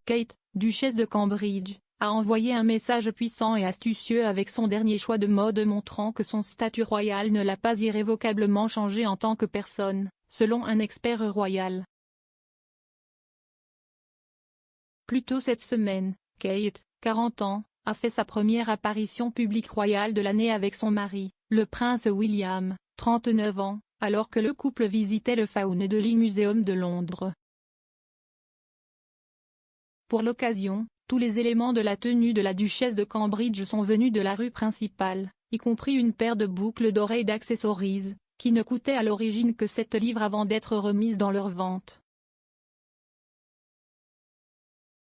Kate, duchesse de Cambridge, a envoyé un message puissant et astucieux avec son dernier choix de mode montrant que son statut royal ne l'a pas irrévocablement changé en tant que personne, selon un expert royal. Plus tôt cette semaine, Kate, 40 ans, a fait sa première apparition publique royale de l'année avec son mari, le prince William, 39 ans, alors que le couple visitait le Faune de Museum de Londres. Pour l'occasion, tous les éléments de la tenue de la duchesse de Cambridge sont venus de la rue principale, y compris une paire de boucles d'oreilles d'accessories, qui ne coûtaient à l'origine que 7 livres avant d'être remises dans leur vente.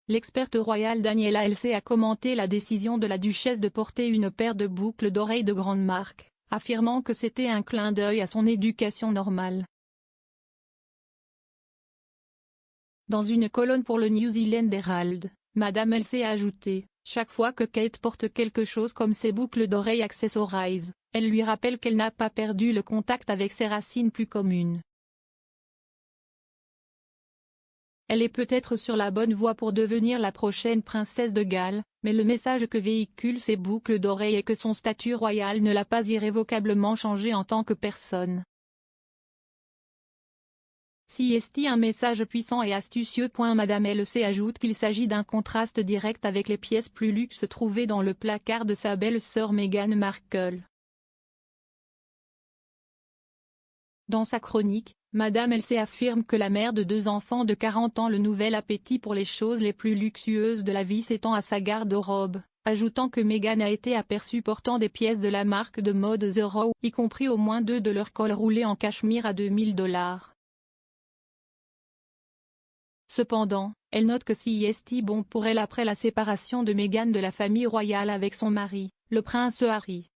L'experte royale Daniela Elsey a commenté la décision de la duchesse de porter une paire de boucles d'oreilles de grande marque, affirmant que c'était un clin d'œil à son éducation normale. Dans une colonne pour le New Zealand Herald, Madame Elsey a ajouté, « Chaque fois que Kate porte quelque chose comme ses boucles d'oreilles accessorisées, elle lui rappelle qu'elle n'a pas perdu le contact avec ses racines plus communes. Elle est peut-être sur la bonne voie pour devenir la prochaine princesse de Galles, mais le message que véhiculent ces boucles d'oreilles est que son statut royal ne l'a pas irrévocablement changé en tant que personne. » CST un message puissant et astucieux. Madame Elsey ajoute qu'il s'agit d'un contraste direct avec les pièces plus luxe trouvées dans le placard de sa belle-sœur Meghan Markle. Dans sa chronique, Madame Elsey affirme que la mère de 2 enfants de 40 ans le nouvel appétit pour les choses les plus luxueuses de la vie s'étend à sa garde-robe, ajoutant que Meghan a été aperçue portant des pièces de la marque de mode The Row, y compris au moins 2 de leurs cols roulés en cachemire à $2000. Cependant, elle note que CST bon pour elle après la séparation de Meghan de la famille royale avec son mari, le prince Harry.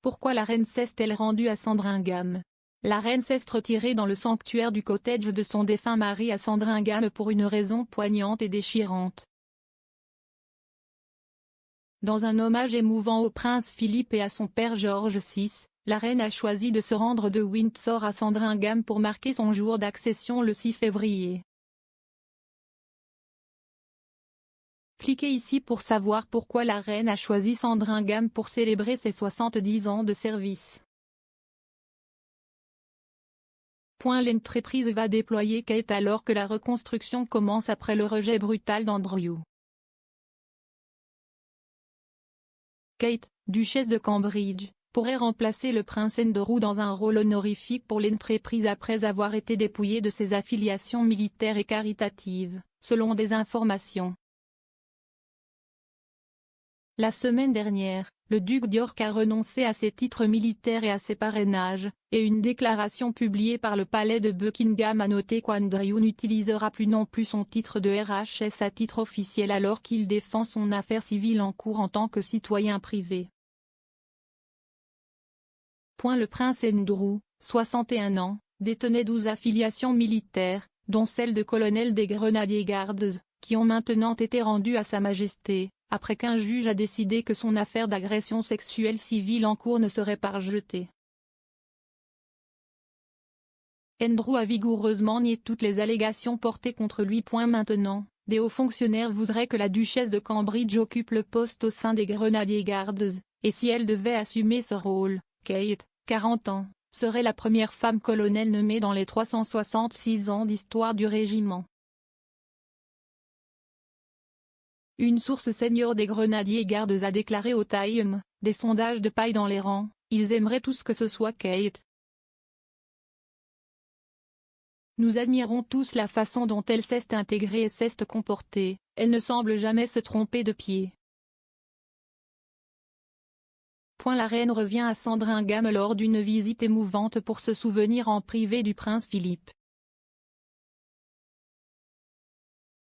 Pourquoi la reine s'est-elle rendue à Sandringham? La reine s'est retirée dans le sanctuaire du cottage de son défunt mari à Sandringham pour une raison poignante et déchirante. Dans un hommage émouvant au prince Philippe et à son père George VI, la reine a choisi de se rendre de Windsor à Sandringham pour marquer son jour d'accession le 6 février. Cliquez ici pour savoir pourquoi la reine a choisi Sandringham pour célébrer ses 70 ans de service. L'entreprise va déployer Kate alors que la reconstruction commence après le rejet brutal d'Andrew. Kate, duchesse de Cambridge, pourrait remplacer le prince Andrew dans un rôle honorifique pour l'entreprise après avoir été dépouillée de ses affiliations militaires et caritatives, selon des informations. La semaine dernière, le duc d'York a renoncé à ses titres militaires et à ses parrainages, et une déclaration publiée par le palais de Buckingham a noté qu'Andrew n'utilisera plus non plus son titre de RHS à titre officiel alors qu'il défend son affaire civile en cours en tant que citoyen privé. Le prince Andrew, 61 ans, détenait 12 affiliations militaires, dont celle de colonel des Grenadier Guards, qui ont maintenant été rendues à Sa Majesté, après qu'un juge a décidé que son affaire d'agression sexuelle civile en cours ne serait pas rejetée. Andrew a vigoureusement nié toutes les allégations portées contre lui. Maintenant, des hauts fonctionnaires voudraient que la duchesse de Cambridge occupe le poste au sein des Grenadier Guards, et si elle devait assumer ce rôle, Kate, 40 ans, serait la première femme colonel nommée dans les 366 ans d'histoire du régiment. Une source senior des Grenadier Guards a déclaré au Time, des sondages de paille dans les rangs, ils aimeraient tous que ce soit Kate. Nous admirons tous la façon dont elle s'est intégrée et s'est comportée, elle ne semble jamais se tromper de pied. La reine revient à Sandringham lors d'une visite émouvante pour se souvenir en privé du prince Philippe.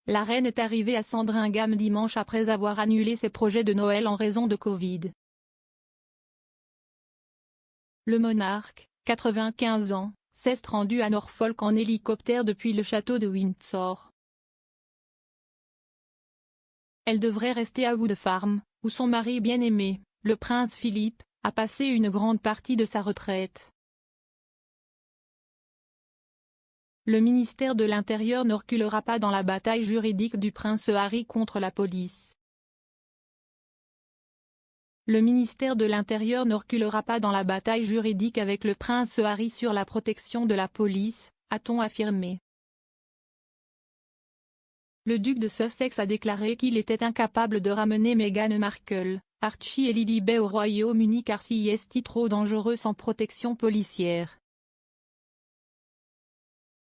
La reine est arrivée à Sandringham dimanche après avoir annulé ses projets de Noël en raison de Covid. Le monarque, 95 ans, s'est rendu à Norfolk en hélicoptère depuis le château de Windsor. Elle devrait rester à Wood Farm, où son mari bien-aimé, le prince Philippe, a passé une grande partie de sa retraite. Le ministère de l'Intérieur ne reculera pas dans la bataille juridique du prince Harry contre la police. Le ministère de l'Intérieur ne reculera pas dans la bataille juridique avec le prince Harry sur la protection de la police, a-t-on affirmé. Le duc de Sussex a déclaré qu'il était incapable de ramener Meghan Markle, Archie et Lilibet au Royaume-Uni car s'y est trop dangereux sans protection policière.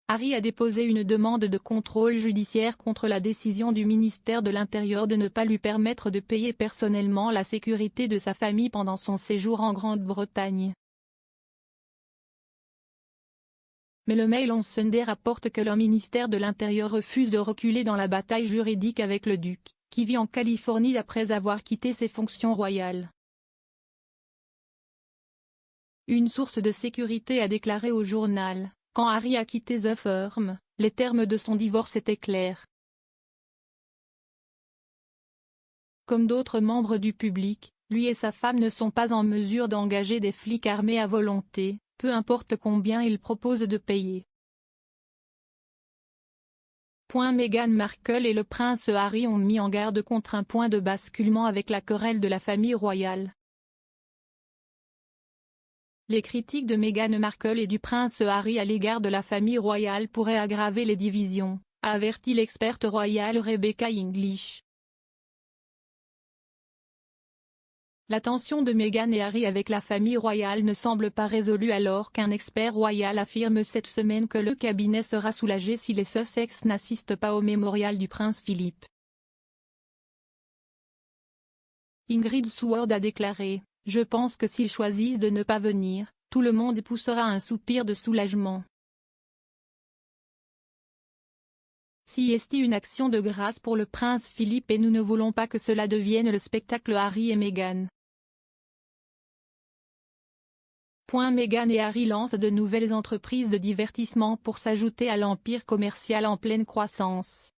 Harry a déposé une demande de contrôle judiciaire contre la décision du ministère de l'Intérieur de ne pas lui permettre de payer personnellement la sécurité de sa famille pendant son séjour en Grande-Bretagne. Mais le Mail on Sunday rapporte que le ministère de l'Intérieur refuse de reculer dans la bataille juridique avec le duc, qui vit en Californie après avoir quitté ses fonctions royales. Une source de sécurité a déclaré au journal: quand Harry a quitté The Firm, les termes de son divorce étaient clairs. Comme d'autres membres du public, lui et sa femme ne sont pas en mesure d'engager des flics armés à volonté, peu importe combien ils proposent de payer. Meghan Markle et le prince Harry ont mis en garde contre un point de basculement avec la querelle de la famille royale. Les critiques de Meghan Markle et du prince Harry à l'égard de la famille royale pourraient aggraver les divisions, a averti l'experte royale Rebecca English. La tension de Meghan et Harry avec la famille royale ne semble pas résolue alors qu'un expert royal affirme cette semaine que le cabinet sera soulagé si les Sussex n'assistent pas au mémorial du prince Philippe. Ingrid Seward a déclaré: « Je pense que s'ils choisissent de ne pas venir, tout le monde poussera un soupir de soulagement. Si est une action de grâce pour le prince Philippe et nous ne voulons pas que cela devienne le spectacle Harry et Meghan. » Meghan et Harry lancent de nouvelles entreprises de divertissement pour s'ajouter à l'empire commercial en pleine croissance.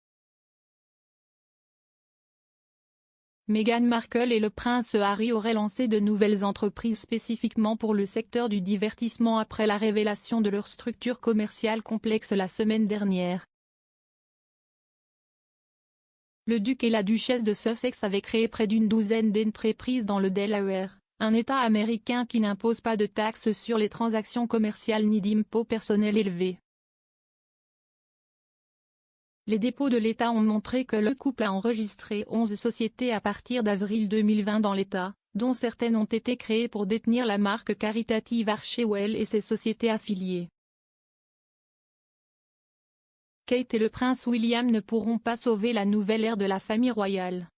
Meghan Markle et le prince Harry auraient lancé de nouvelles entreprises spécifiquement pour le secteur du divertissement après la révélation de leur structure commerciale complexe la semaine dernière. Le duc et la duchesse de Sussex avaient créé près d'une douzaine d'entreprises dans le Delaware, un État américain qui n'impose pas de taxes sur les transactions commerciales ni d'impôts personnels élevés. Les dépôts de l'État ont montré que le couple a enregistré 11 sociétés à partir d'avril 2020 dans l'État, dont certaines ont été créées pour détenir la marque caritative Archewell et ses sociétés affiliées. Kate et le prince William ne pourront pas sauver la nouvelle ère de la famille royale.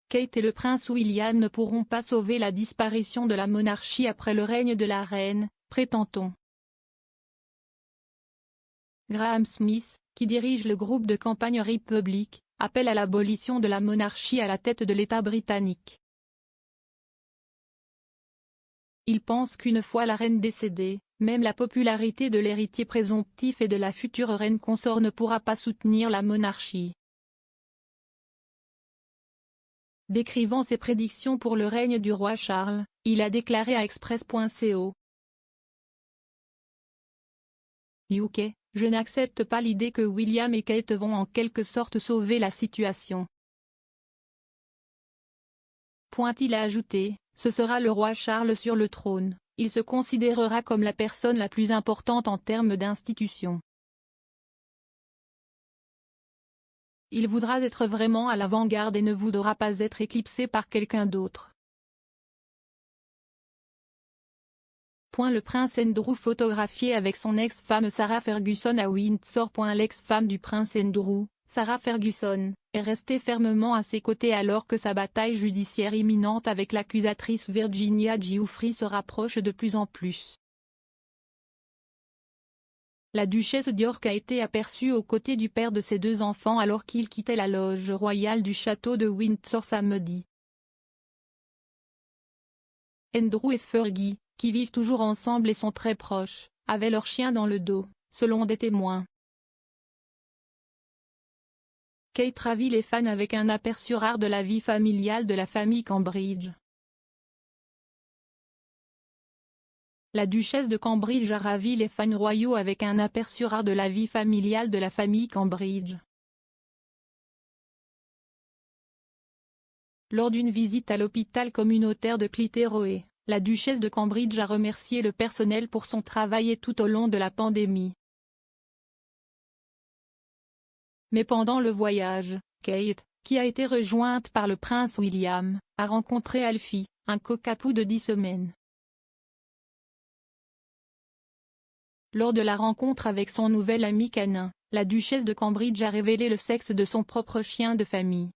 Kate et le prince William ne pourront pas sauver la disparition de la monarchie après le règne de la reine, prétend-on. Graham Smith, qui dirige le groupe de campagne Republic, appelle à l'abolition de la monarchie à la tête de l'État britannique. Il pense qu'une fois la reine décédée, même la popularité de l'héritier présomptif et de la future reine consort ne pourra pas soutenir la monarchie. Décrivant ses prédictions pour le règne du roi Charles, il a déclaré à Express.co. UK, je n'accepte pas l'idée que William et Kate vont en quelque sorte sauver la situation. Il a ajouté, ce sera le roi Charles sur le trône, il se considérera comme la personne la plus importante en termes d'institution. Il voudra être vraiment à l'avant-garde et ne voudra pas être éclipsé par quelqu'un d'autre. Le prince Andrew photographié avec son ex-femme Sarah Ferguson à Windsor. L'ex-femme du prince Andrew, Sarah Ferguson, est restée fermement à ses côtés alors que sa bataille judiciaire imminente avec l'accusatrice Virginia Giuffre se rapproche de plus en plus. La duchesse d'York a été aperçue aux côtés du père de ses deux enfants alors qu'il quittait la loge royale du château de Windsor samedi. Andrew et Fergie, qui vivent toujours ensemble et sont très proches, avaient leur chien dans le dos, selon des témoins. Kate ravit les fans avec un aperçu rare de la vie familiale de la famille Cambridge. la duchesse de Cambridge a ravi les fans royaux avec un aperçu rare de la vie familiale de la famille Cambridge. Lors d'une visite à l'hôpital communautaire de Clitheroe, la duchesse de Cambridge a remercié le personnel pour son travail tout au long de la pandémie. Mais pendant le voyage, Kate, qui a été rejointe par le prince William, a rencontré Alfie, un cockapoo de 10 semaines. Lors de la rencontre avec son nouvel ami canin, la duchesse de Cambridge a révélé le sexe de son propre chien de famille.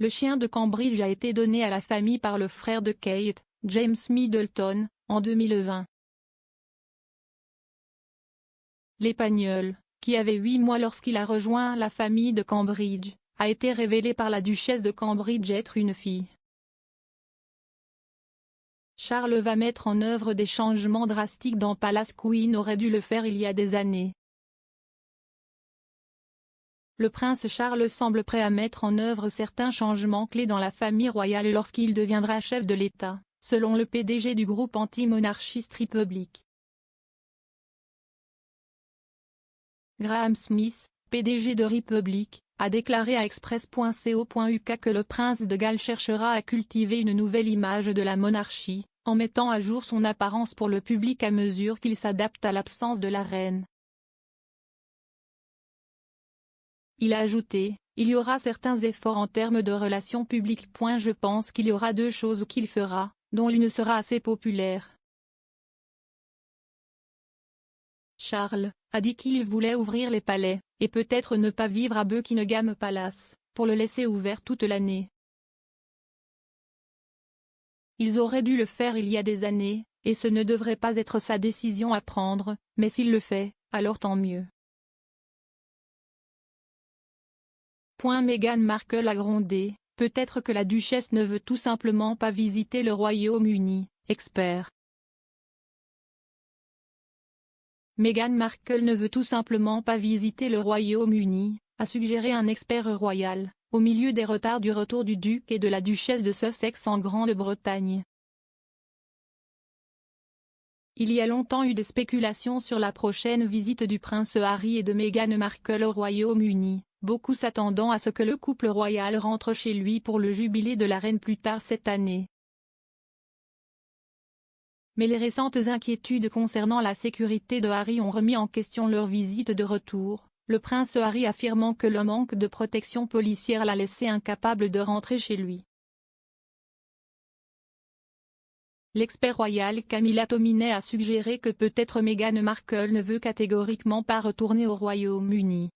Le chien de Cambridge a été donné à la famille par le frère de Kate, James Middleton, en 2020. L'Épagnol, qui avait 8 mois lorsqu'il a rejoint la famille de Cambridge, a été révélé par la duchesse de Cambridge être une fille. Charles va mettre en œuvre des changements drastiques dans Palace Queen aurait dû le faire il y a des années. Le prince Charles semble prêt à mettre en œuvre certains changements clés dans la famille royale lorsqu'il deviendra chef de l'État, selon le PDG du groupe anti-monarchiste Republic. Graham Smith, PDG de Republic, a déclaré à Express.co.uk que le prince de Galles cherchera à cultiver une nouvelle image de la monarchie, en mettant à jour son apparence pour le public à mesure qu'il s'adapte à l'absence de la reine. Il a ajouté, il y aura certains efforts en termes de relations publiques. Je pense qu'il y aura 2 choses qu'il fera, dont l'une sera assez populaire. Charles a dit qu'il voulait ouvrir les palais, et peut-être ne pas vivre à Buckingham Palace, pour le laisser ouvert toute l'année. Ils auraient dû le faire il y a des années, et ce ne devrait pas être sa décision à prendre, mais s'il le fait, alors tant mieux. Meghan Markle a grondé, peut-être que la duchesse ne veut tout simplement pas visiter le Royaume-Uni, expert. Meghan Markle ne veut tout simplement pas visiter le Royaume-Uni, a suggéré un expert royal, au milieu des retards du retour du duc et de la duchesse de Sussex en Grande-Bretagne. Il y a longtemps eu des spéculations sur la prochaine visite du prince Harry et de Meghan Markle au Royaume-Uni, beaucoup s'attendant à ce que le couple royal rentre chez lui pour le jubilé de la reine plus tard cette année. Mais les récentes inquiétudes concernant la sécurité de Harry ont remis en question leur visite de retour, le prince Harry affirmant que le manque de protection policière l'a laissé incapable de rentrer chez lui. L'expert royal Camilla Tominey a suggéré que peut-être Meghan Markle ne veut catégoriquement pas retourner au Royaume-Uni.